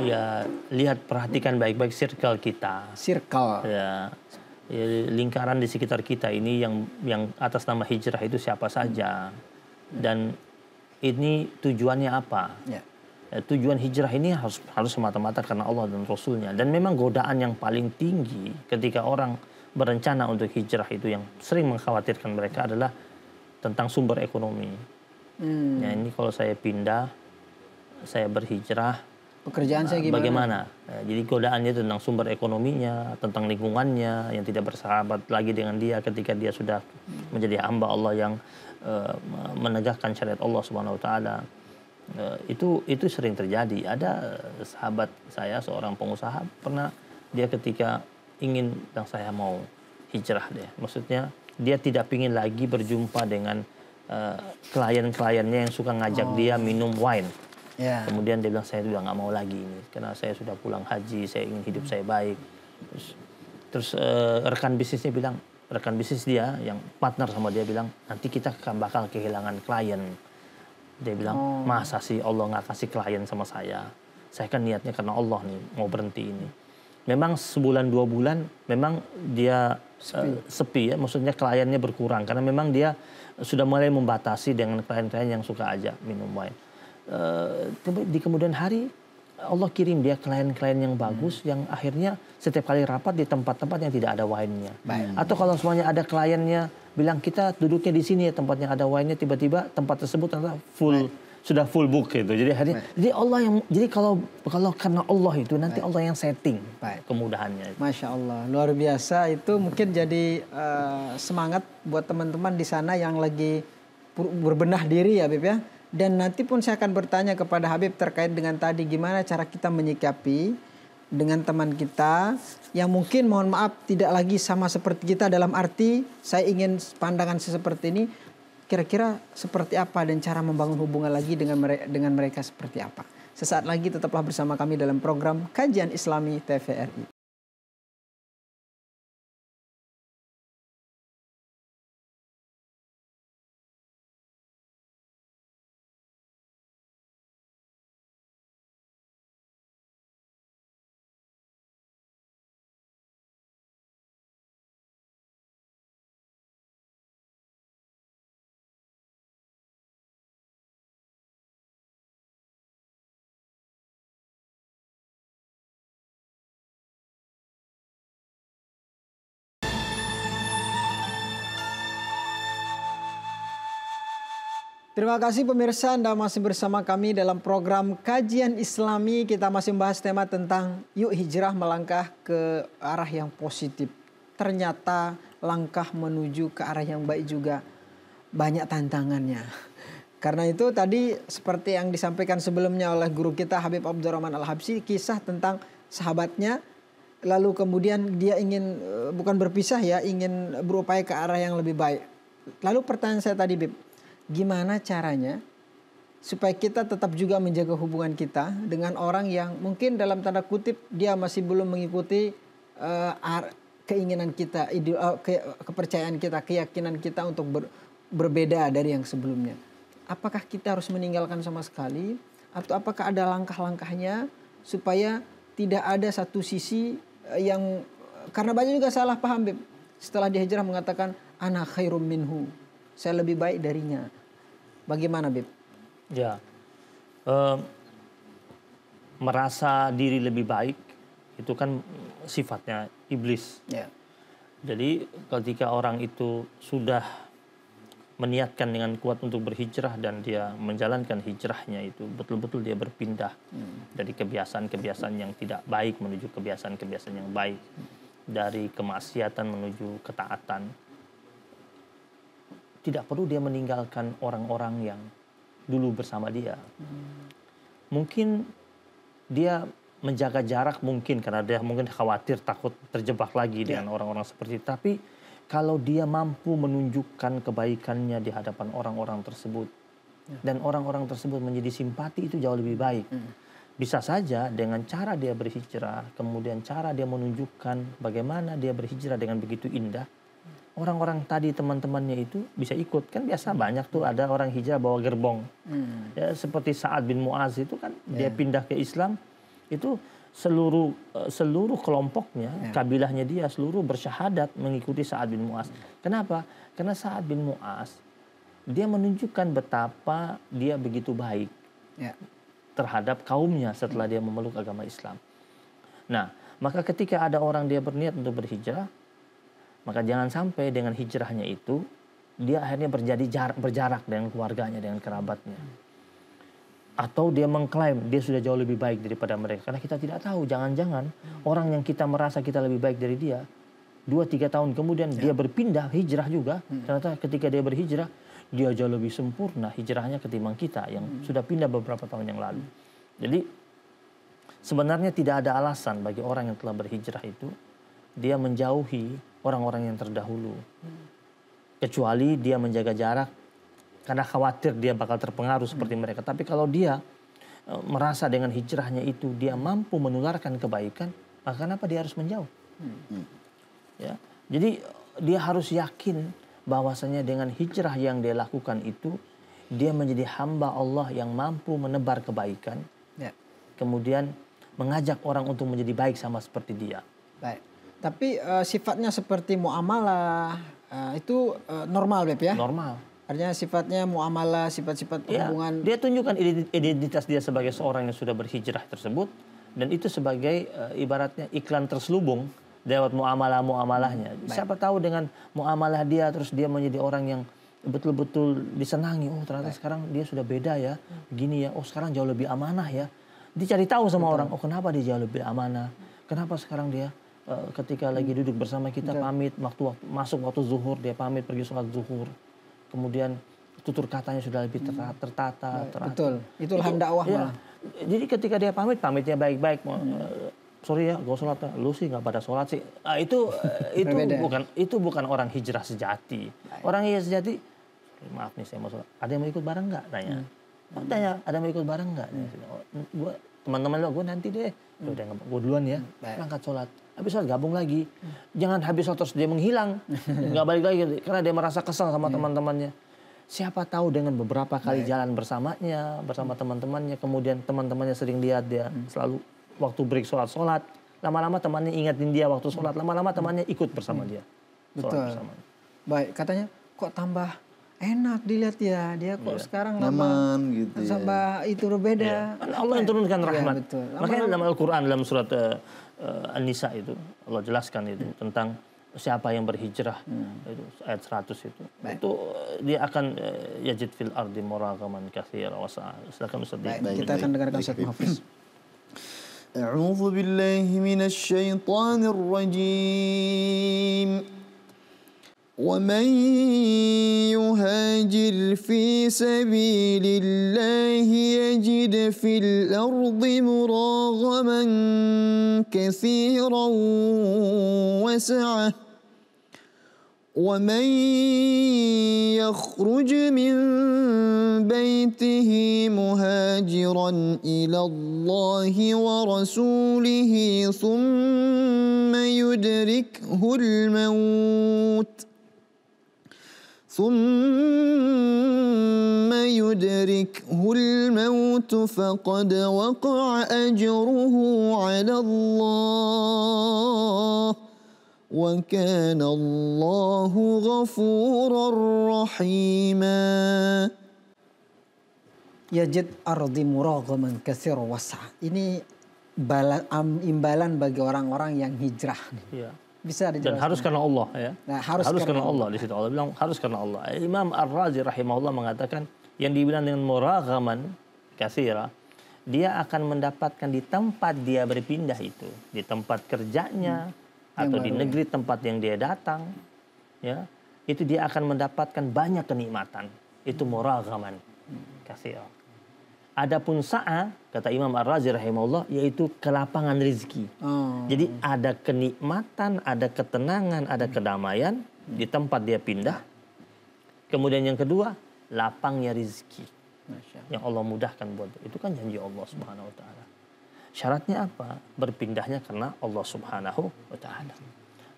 Ya, perhatikan baik-baik circle kita. Ya, lingkaran di sekitar kita ini yang atas nama hijrah itu siapa saja, dan ini tujuannya apa? Ya. Tujuan hijrah ini harus semata-mata karena Allah dan Rasulnya. Dan memang godaan yang paling tinggi ketika orang berencana untuk hijrah itu yang sering mengkhawatirkan mereka adalah tentang sumber ekonomi. Ya, ini kalau saya pindah, saya berhijrah, pekerjaan saya bagaimana? Jadi godaannya tentang sumber ekonominya, tentang lingkungannya yang tidak bersahabat lagi dengan dia ketika dia sudah menjadi hamba Allah yang menegakkan syariat Allah Subhanahu wa taala. Itu sering terjadi. Ada sahabat saya, seorang pengusaha, pernah dia ketika ingin, dan saya mau hijrah deh, maksudnya dia tidak ingin lagi berjumpa dengan klien-kliennya yang suka ngajak dia minum wine. Kemudian dia bilang, saya sudah nggak mau lagi ini karena saya sudah pulang haji, saya ingin hidup saya baik. Terus rekan bisnis dia yang partner sama dia bilang, nanti kita bakal kehilangan klien. Dia bilang, masa sih Allah nggak kasih klien sama saya? Saya kan niatnya karena Allah nih mau berhenti ini. Memang sebulan 2 bulan memang dia sepi ya, maksudnya kliennya berkurang karena memang dia sudah mulai membatasi dengan klien-klien yang suka aja minum wine. Di kemudian hari Allah kirim dia klien-klien yang bagus, yang akhirnya setiap kali rapat di tempat-tempat yang tidak ada wine-nya. Atau kalau semuanya ada kliennya bilang kita duduknya di sini ya tempatnya ada wine-nya, tiba-tiba tempat tersebut ternyata sudah full book gitu. Jadi akhirnya kalau karena Allah itu nanti Allah yang setting kemudahannya. Masya Allah, luar biasa. Itu mungkin jadi semangat buat teman-teman di sana yang lagi berbenah diri ya, Bib ya. Dan nanti pun saya akan bertanya kepada Habib terkait dengan tadi gimana cara kita menyikapi dengan teman kita yang mungkin mohon maaf tidak lagi sama seperti kita, dalam arti saya ingin pandangan seperti ini, kira-kira seperti apa dan cara membangun hubungan lagi dengan mereka seperti apa. Sesaat lagi tetaplah bersama kami dalam program Kajian Islami TVRI. Terima kasih pemirsa, Anda masih bersama kami dalam program Kajian Islami. Kita masih membahas tema tentang yuk hijrah melangkah ke arah yang positif. Ternyata langkah menuju ke arah yang baik juga banyak tantangannya. Karena itu tadi seperti yang disampaikan sebelumnya oleh guru kita Habib Abdurrahman Al-Habsyi, kisah tentang sahabatnya. Lalu kemudian dia ingin, bukan berpisah ya, ingin berupaya ke arah yang lebih baik. Lalu pertanyaan saya tadi, Bib, gimana caranya supaya kita tetap juga menjaga hubungan kita dengan orang yang mungkin dalam tanda kutip dia masih belum mengikuti keinginan kita, kepercayaan kita, keyakinan kita untuk berbeda dari yang sebelumnya. Apakah kita harus meninggalkan sama sekali atau apakah ada langkah-langkahnya supaya tidak ada satu sisi yang, karena banyak juga salah paham, Beb. Setelah dihijrah mengatakan ana khairum minhu, saya lebih baik darinya. Bagaimana, Beb? Ya, merasa diri lebih baik itu kan sifatnya iblis. Ya. Jadi ketika orang itu sudah meniatkan dengan kuat untuk berhijrah dan dia menjalankan hijrahnya itu betul-betul dia berpindah dari kebiasaan-kebiasaan yang tidak baik menuju kebiasaan-kebiasaan yang baik, dari kemaksiatan menuju ketaatan. Tidak perlu dia meninggalkan orang-orang yang dulu bersama dia. Mungkin dia menjaga jarak mungkin karena dia mungkin khawatir takut terjebak lagi dengan orang-orang seperti itu. Tapi kalau dia mampu menunjukkan kebaikannya di hadapan orang-orang tersebut dan orang-orang tersebut menjadi simpati, itu jauh lebih baik. Bisa saja dengan cara dia berhijrah, kemudian cara dia menunjukkan bagaimana dia berhijrah dengan begitu indah, orang-orang tadi teman-temannya itu bisa ikut. Kan biasa banyak tuh ada orang hijrah bawa gerbong. Ya, seperti Sa'ad bin Mu'az itu kan dia pindah ke Islam, itu seluruh kelompoknya, kabilahnya dia seluruh bersyahadat mengikuti Sa'ad bin Mu'az. Kenapa? Karena Sa'ad bin Mu'az dia menunjukkan betapa dia begitu baik terhadap kaumnya setelah dia memeluk agama Islam. Nah, maka ketika ada orang dia berniat untuk berhijrah, maka jangan sampai dengan hijrahnya itu dia akhirnya berjarak dengan keluarganya, dengan kerabatnya. Atau dia mengklaim dia sudah jauh lebih baik daripada mereka. Karena kita tidak tahu, jangan-jangan orang yang kita merasa kita lebih baik dari dia, 2-3 tahun kemudian dia berpindah, hijrah juga. Ternyata ketika dia berhijrah, dia jauh lebih sempurna hijrahnya ketimbang kita yang sudah pindah beberapa tahun yang lalu. Jadi sebenarnya tidak ada alasan bagi orang yang telah berhijrah itu dia menjauhi orang-orang yang terdahulu. Kecuali dia menjaga jarak karena khawatir dia bakal terpengaruh seperti mereka. Tapi kalau dia merasa dengan hijrahnya itu dia mampu menularkan kebaikan, maka kenapa dia harus menjauh? Ya, jadi dia harus yakin bahwasanya dengan hijrah yang dia lakukan itu dia menjadi hamba Allah yang mampu menebar kebaikan. Kemudian mengajak orang untuk menjadi baik sama seperti dia. Baik. Tapi sifatnya seperti muamalah itu normal, Beb, ya? Normal. Artinya sifatnya muamalah, sifat-sifat hubungan. Dia tunjukkan identitas dia sebagai seorang yang sudah berhijrah tersebut. Dan itu sebagai ibaratnya iklan terselubung lewat muamalah-muamalahnya. Siapa tahu dengan muamalah dia terus dia menjadi orang yang betul-betul disenangi. Oh ternyata sekarang dia sudah beda ya. Begini ya, oh sekarang jauh lebih amanah ya. Dicari tahu sama orang, oh kenapa dia jauh lebih amanah. Kenapa sekarang dia ketika lagi duduk bersama kita pamit. Masuk waktu zuhur dia pamit pergi sholat zuhur. Kemudian tutur katanya sudah lebih tertata. Betul, itulah dakwah malah. Jadi ketika dia pamitnya baik-baik. Sorry ya, gue sholat. Lu sih nggak pada sholat sih. Itu bukan orang hijrah sejati. Orang hijrah sejati, maaf nih saya mau sholat. Ada yang mau ikut bareng nggak? Tanya, ada yang mau ikut bareng nggak? Gue teman-teman lo, gue nanti deh. Udah gue duluan ya, berangkat sholat. Habis sholat gabung lagi. Jangan habis sholat terus dia menghilang. Nggak balik lagi. Karena dia merasa kesal sama teman-temannya. Siapa tahu dengan beberapa kali jalan bersamanya, bersama teman-temannya. Kemudian teman-temannya sering lihat dia selalu waktu break sholat. Lama-lama temannya ingatin dia waktu sholat. Lama-lama temannya ikut bersama dia. Betul. Baik, katanya kok tambah enak dilihat ya. Dia kok sekarang nyaman gitu ya. Sama itu berbeda. Allah yang turunkan rahmat. Makanya dalam Al-Quran dalam surat An-Nisa itu Allah jelaskan itu tentang siapa yang berhijrah itu ayat 100 itu. Itu dia akan yajid fil ardi muragaman katsira wa sa'a. Silakan Ustaz. Kita akan dengarkan Ustaz Mahfuz. A'udzu billahi minasy syaithanir rajim. ومن يهاجر في سبيل الله يجد في الأرض مراغما كثيرا وسعة ومن يخرج من بيته مهاجرا إلى الله ورسوله ثم يدركه الموت فقد وقع أجره على الله وكان الله غفورا رحيما. Yajid ardi muraghaman katsira wasa'. Ini imbalan bagi orang-orang yang hijrah. Iya. Bisa dijelaskan. Dan harus karena Allah ya. Nah, harus karena Allah. Di situ Allah bilang harus karena Allah. Imam Ar-Razi rahimahullah mengatakan yang dibilang dengan muraghaman katsira, dia akan mendapatkan di tempat dia berpindah itu, di tempat kerjanya atau di negeri tempat yang dia datang, ya, itu dia akan mendapatkan banyak kenikmatan. Itu muraghaman katsira. Adapun sa'a, kata Imam Ar-Razi rahimahullah, yaitu kelapangan rezeki. Jadi ada kenikmatan, ada ketenangan, ada kedamaian di tempat dia pindah. Kemudian yang kedua, lapangnya rezeki yang Allah mudahkan buat itu kan janji Allah Subhanahu wa taala. Syaratnya apa? Berpindahnya karena Allah Subhanahu wa taala.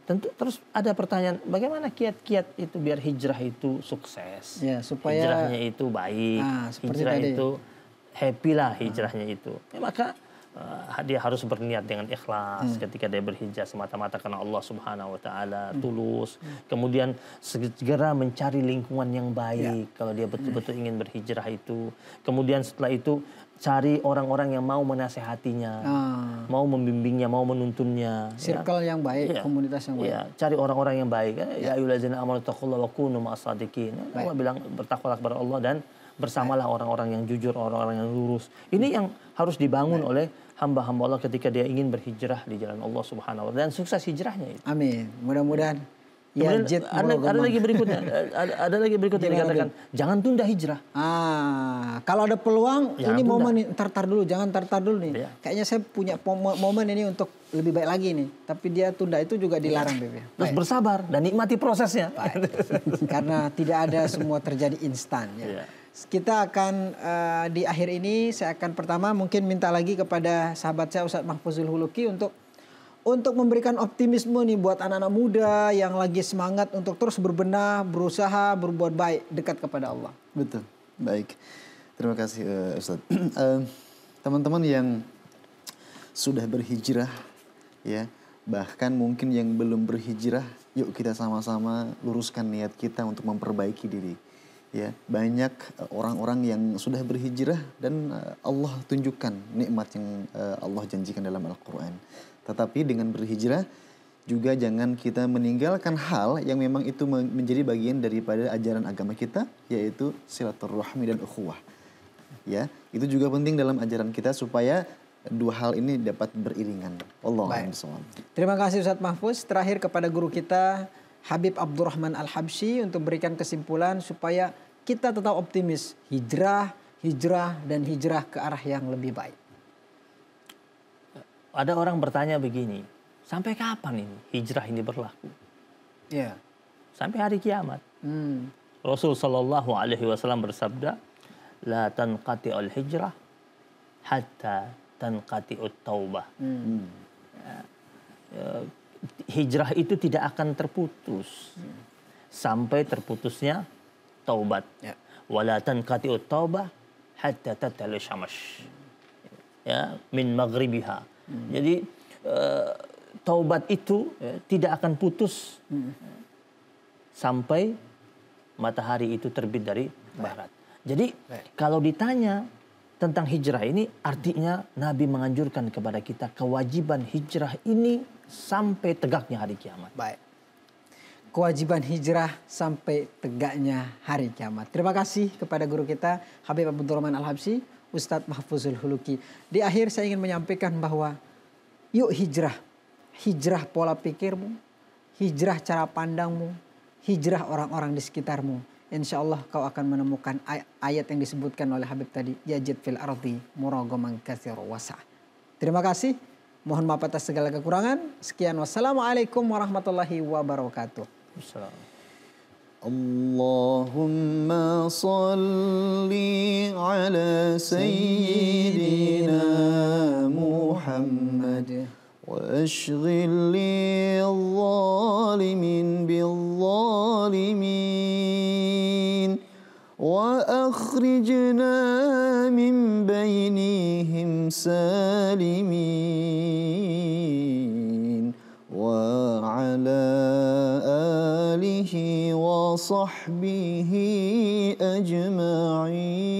Tentu terus ada pertanyaan, bagaimana kiat-kiat itu biar hijrah itu sukses? Ya, supaya hijrahnya itu baik, hijrah tadi. itu happy lah hijrahnya itu. Ya, maka dia harus berniat dengan ikhlas ketika dia berhijrah semata-mata karena Allah Subhanahu wa taala, tulus. Kemudian segera mencari lingkungan yang baik kalau dia betul-betul ingin berhijrah itu. Kemudian setelah itu cari orang-orang yang mau menasehatinya, mau membimbingnya, mau menuntunnya. Circle yang baik, komunitas yang baik. Ya, cari orang-orang yang baik. Ya ayyuhallazina amanu taqullaha wa kunu ma'as-shadiqin. Allah bilang bertakwalah kepada Allah dan bersamalah orang-orang yang jujur, orang-orang yang lurus. Ini yang harus dibangun oleh hamba-hamba Allah ketika dia ingin berhijrah di jalan Allah Subhanahu wa taala dan sukses hijrahnya itu. Amin. Mudah-mudahan ada lagi berikutnya. Ada lagi berikutnya dikatakan jangan tunda hijrah. Kalau ada peluang Jangan ini tunda. momen nih, tartar dulu nih. Ya. Kayaknya saya punya momen ini untuk lebih baik lagi nih. Tapi dia tunda itu juga dilarang, Beb. Terus bersabar dan nikmati prosesnya. Karena tidak ada semua terjadi instan. Ya. Kita akan di akhir ini saya akan pertama mungkin minta lagi kepada sahabat saya Ustadz Mahfuzul Huluki untuk memberikan optimisme nih buat anak-anak muda yang lagi semangat untuk terus berbenah, berusaha, berbuat baik dekat kepada Allah. Betul, baik. Terima kasih Ustadz. Teman-teman yang sudah berhijrah, ya, bahkan mungkin yang belum berhijrah, yuk kita sama-sama luruskan niat kita untuk memperbaiki diri. Ya, banyak orang-orang yang sudah berhijrah dan Allah tunjukkan nikmat yang Allah janjikan dalam Al-Quran. Tetapi dengan berhijrah juga jangan kita meninggalkan hal yang memang itu menjadi bagian daripada ajaran agama kita, yaitu silaturahmi dan ukhuwah. Ya, itu juga penting dalam ajaran kita supaya dua hal ini dapat beriringan. Allahumma shalli. Terima kasih Ustadz Mahfuz. Terakhir kepada guru kita Habib Abdurrahman Al-Habsyi untuk berikan kesimpulan supaya kita tetap optimis. Hijrah dan hijrah ke arah yang lebih baik. Ada orang bertanya begini, sampai kapan ini hijrah ini berlaku? Ya. Sampai hari kiamat. Rasul sallallahu alaihi wasallam bersabda, la tanqati'ul hijrah hatta tanqati'ut taubah. Hijrah itu tidak akan terputus sampai terputusnya taubat. Wala tanqati'ut taubah hatta tatlu syamsh. Ya, min maghribiha. Jadi taubat itu tidak akan putus sampai matahari itu terbit dari barat. Jadi kalau ditanya tentang hijrah ini, artinya Nabi menganjurkan kepada kita kewajiban hijrah ini sampai tegaknya hari kiamat. Baik. kewajiban hijrah sampai tegaknya hari kiamat. Terima kasih kepada guru kita Habib Abdurrahman Al-Habsyi, Ustadz Mahfuzul Huluki. Di akhir saya ingin menyampaikan bahwa yuk hijrah. Hijrah pola pikirmu, hijrah cara pandangmu, hijrah orang-orang di sekitarmu. Insya Allah kau akan menemukan ayat yang disebutkan oleh Habib tadi. Yajid fil ardi muragaman katsiran wasa'. Terima kasih. Mohon maaf atas segala kekurangan. Sekian, wassalamualaikum warahmatullahi wabarakatuh. Allahumma salli ala sayyidina Muhammad wa ashghil lil zalimin bil zalimin wa akhrijna min bainihim salimin wa ala alihi wa sahbihi ajma'in.